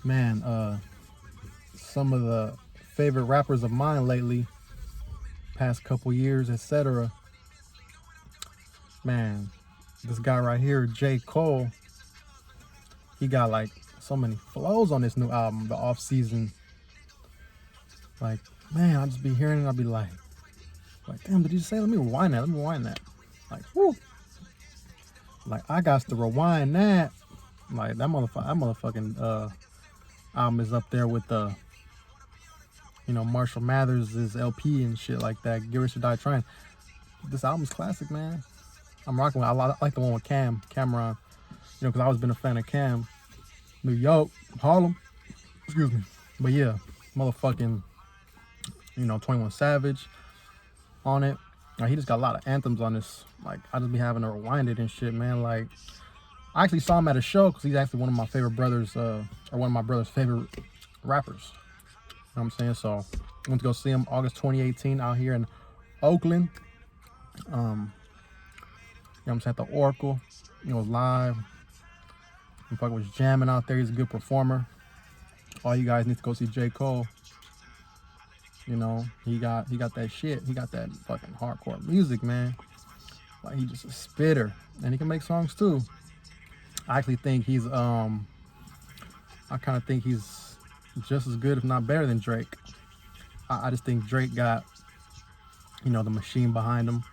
Man, some of the favorite rappers of mine lately, past couple years, etc. Man, this guy right here, J.Cole, he got like so many flows on this new album, the off season. Like, man, I'll just be hearing it, I'll be like, damn, did you say? Let me rewind that. Let me rewind that. Like, whoo. Like, I got to rewind that. Like, that motherfucking album is up there with the, Marshall Mathers' LP and shit like that. Get Rich or Die Trying. This album's classic, man. I'm rocking with. I like the one with Cameron. Because I always been a fan of Cam. New York, Harlem. Excuse me. But yeah, motherfucking, 21 Savage on it. Like, he just got a lot of anthems on this. Like, I just be having to rewind it and shit, man. Like, I actually saw him at a show because he's actually one of my favorite brothers, or one of my brother's favorite rappers. You know what I'm saying? So, I went to go see him August 2018 out here in Oakland. I'm saying, at the Oracle. It was live. He fucking was jamming out there. He's a good performer. All you guys need to go see J. Cole. He got that shit. He got that fucking hardcore music, man. Like, he just a spitter. And he can make songs too. I actually think he's I kind of think he's just as good, if not better, than Drake. I just think Drake got, the machine behind him.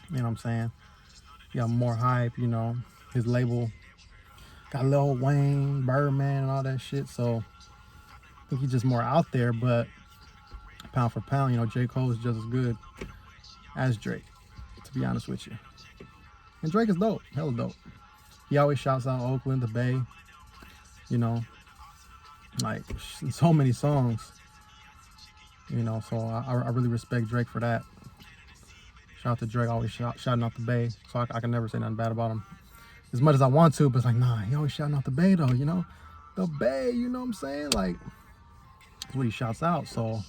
You know what I'm saying? He got more hype, his label got Lil Wayne, Birdman, and all that shit. So I think he's just more out there, but pound for pound, J. Cole is just as good as Drake, to be honest with you. And Drake is dope, hella dope. He always shouts out Oakland, the Bay, like so many songs, so I really respect Drake for that. Shout out to Drake, always shouting out the Bay, so I can never say nothing bad about him. As much as I want to, but it's like, nah, he always shouting out the Bay though, the Bay, you know what I'm saying? Like, that's what he shouts out, so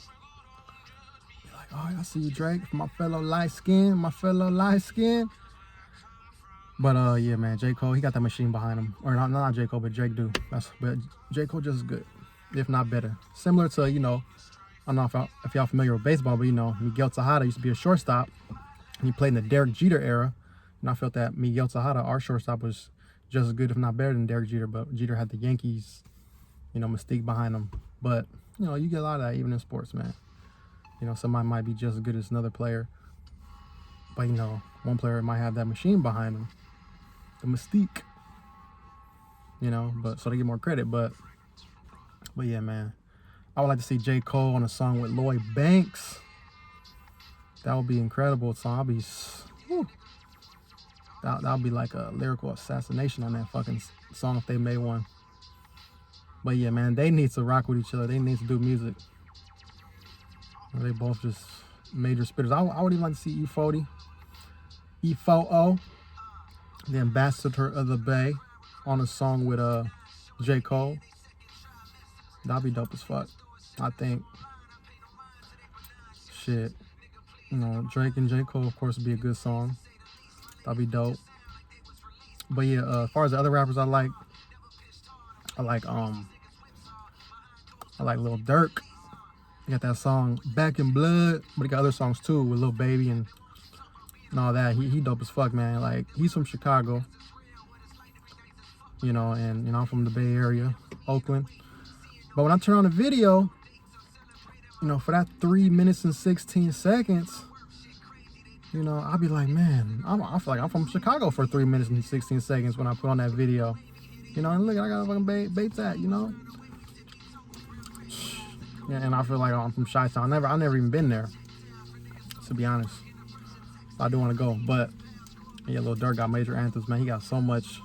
like, oh, I see you, Drake, my fellow light skin. But yeah, man, J. Cole, he got that machine behind him. Or not J. Cole, but Drake do. But J. Cole just as good, if not better. Similar to, I don't know if y'all familiar with baseball, but Miguel Tejada used to be a shortstop. He played in the Derek Jeter era. And I felt that Miguel Tejada, our shortstop, was just as good, if not better, than Derek Jeter. But Jeter had the Yankees, mystique behind him. But, you get a lot of that even in sports, man. Somebody might be just as good as another player. But, one player might have that machine behind him. The mystique. But so they get more credit. But yeah, man. I would like to see J. Cole on a song with Lloyd Banks. That would be incredible. So I'll be... Whew. That'll be like a lyrical assassination on that fucking song if they made one. But yeah, man, they need to rock with each other. They need to do music. They both just major spitters. I would even like to see E40, the ambassador of the Bay, on a song with J. Cole. That'd be dope as fuck, I think. Shit. Drake and J. Cole, of course, would be a good song. That'd be dope. But yeah, as far as the other rappers I like Lil Durk. He got that song Back in Blood, but he got other songs too with Lil Baby and all that. He dope as fuck, man. Like, he's from Chicago, and I'm from the Bay Area, Oakland. But when I turn on the video, for that 3 minutes and 16 seconds, I'll be like, man, I feel like I'm from Chicago for 3 minutes and 16 seconds when I put on that video. And look, I got a fucking Bates at, Yeah, and I feel like I'm from Chi-Town. I've never even been there, to be honest. I do want to go, but yeah, Lil Durk got major anthems, man. He got so much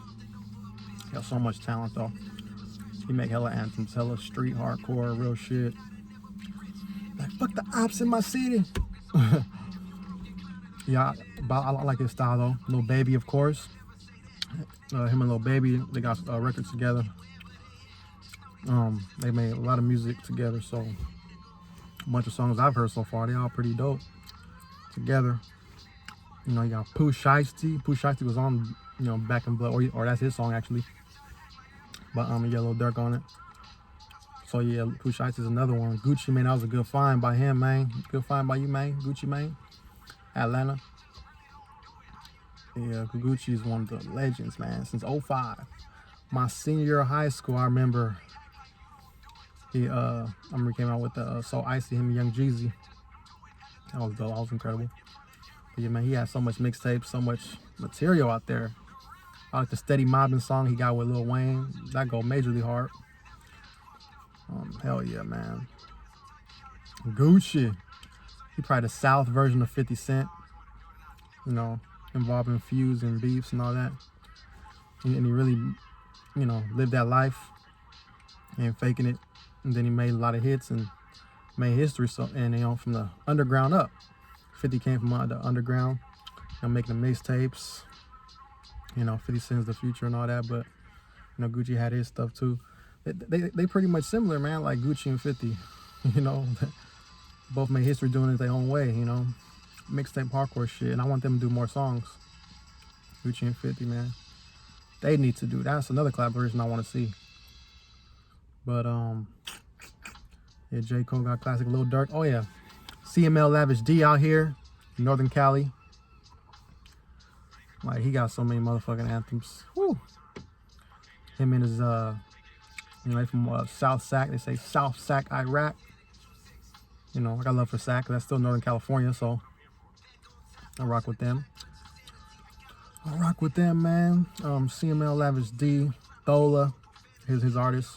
talent though. He make hella anthems, hella street hardcore, real shit. Like, fuck the ops in my city. Yeah, I like his style though. Lil Baby, of course. Him and Lil Baby, they got records together. They made a lot of music together, so a bunch of songs I've heard so far, they all pretty dope together. You got Pooh, Shiesty. Pooh, Shiesty was on, Back in Blood, or that's his song actually. But Lil Durk on it. So yeah, Pooh Shiesty is another one. Gucci Mane, that was a good find by him, man. Good find by you, man. Gucci Mane, Atlanta. Yeah, Gucci is one of the legends, man. Since '05, my senior year of high school, I remember he came out with the So Icy, him and Young Jeezy. That was dope. That was incredible. But yeah, man, he had so much mixtapes, so much material out there. I like the Steady Mobbing song he got with Lil Wayne. That go majorly hard. Hell yeah, man. Gucci. He probably the South version of 50 Cent. You know, involving feuds and beefs and all that. And he really, you know, lived that life and faking it. And then he made a lot of hits and made history. So, and you know, from the underground up. 50 came from the underground, you know, making the mixtapes. You know, 50 Cent's the future and all that. But you know, Gucci had his stuff too. They pretty much similar, man. Like Gucci and 50. You know, both made history doing it their own way. You know, mixtape hardcore shit. And I want them to do more songs. Gucci and 50, man. They need to do. That's another collaboration I want to see. But yeah, J.Cole got classic Lil Durk. Oh yeah, CML Lavish D out here, Northern Cali. Like he got so many motherfucking anthems. Woo. Him and his you know, they from South Sac. They say South Sac, Iraq. You know, I got love for Sac. That's still Northern California, so I rock with them. I rock with them, man. CML Lavish D, Thola, his artist.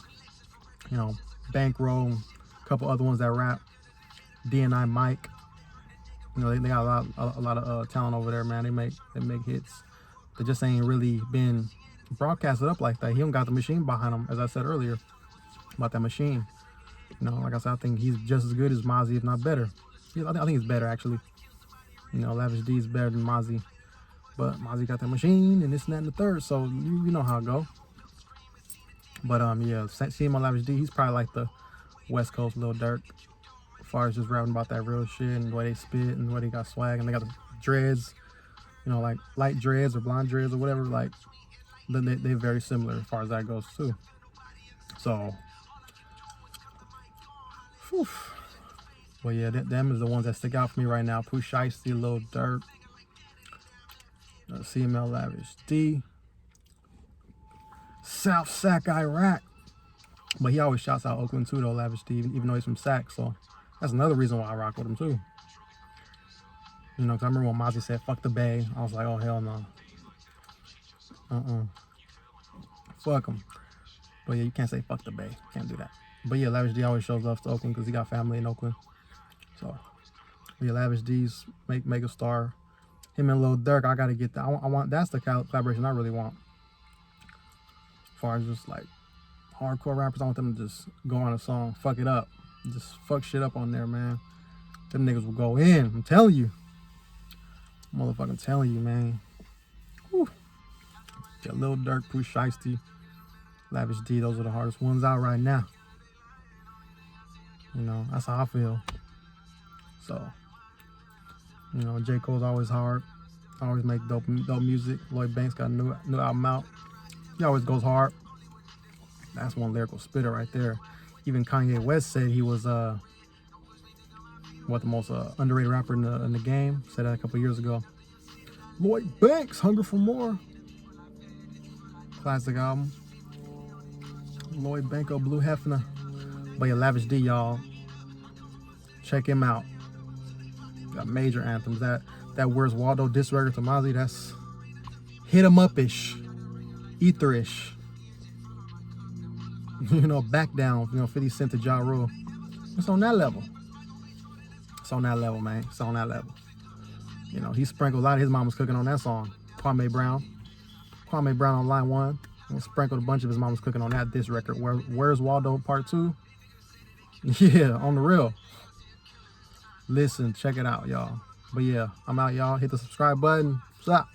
You know, Bankroll, a couple other ones that rap. DNI Mike. You know, they got a lot of talent over there, man. They make hits. They just ain't really been broadcasted up like that. He don't got the machine behind him, as I said earlier about that machine. You know, like I said, I think he's just as good as Mozzie, if not better. I think he's better, actually. You know, Lavish D is better than Mozzie. But Mozzie got that machine and this and that and the third, so you know how it go. But yeah, seeing my Lavish D, he's probably like the West Coast Lil Durk, as far as just rapping about that real shit and the way they spit and the way they got swag and they got the dreads, you know, like light dreads or blonde dreads or whatever. Like they're very similar as far as that goes too. So, whew. Well, yeah, them is the ones that stick out for me right now. Pooh Shiesty, Lil Durk, CML Lavish D, South Sac, Iraq. But he always shouts out Oakland too, though, Lavish D, even though he's from Sac. So that's another reason why I rock with him too. You know, because I remember when Mozzie said, "Fuck the Bay." I was like, oh, hell no. Fuck him. But yeah, you can't say fuck the Bay. Can't do that. But yeah, Lavish D always shows love to Oakland because he got family in Oakland. So yeah, Lavish D's make a star. Him and Lil Durk, I gotta get that. I want that's the collaboration I really want. As far as just like hardcore rappers, I want them to just go on a song, fuck it up, just fuck shit up on there, man. Them niggas will go in. I'm telling you, motherfucking telling you, man. Whew. Yeah, Lil Durk, Pooh Shiesty, Lavish D, those are the hardest ones out right now. You know, that's how I feel. So, you know, J.Cole's always hard. Always make dope music. Lloyd Banks got a new album out. He always goes hard. That's one lyrical spitter right there. Even Kanye West said he was the most underrated rapper in the game. Said that a couple years ago. Lloyd Banks, Hunger for More. Classic album. Lloyd Banko, Blue Hefner. But yeah, Lavish D, y'all. Check him out. Got major anthems. That Where's Waldo diss record to Mozzie, that's hit 'em up-ish, etherish. You know, back down, you know, 50 Cent to Ja Rule. It's on that level. It's on that level, man. It's on that level. You know, he sprinkled a lot of his mama's cooking on that song. Kwame Brown on line 1. And sprinkled a bunch of his mama's cooking on that diss record. Where's Waldo Part 2? Yeah, on the real. Listen, check it out, y'all. But yeah, I'm out, y'all. Hit the subscribe button. What's up?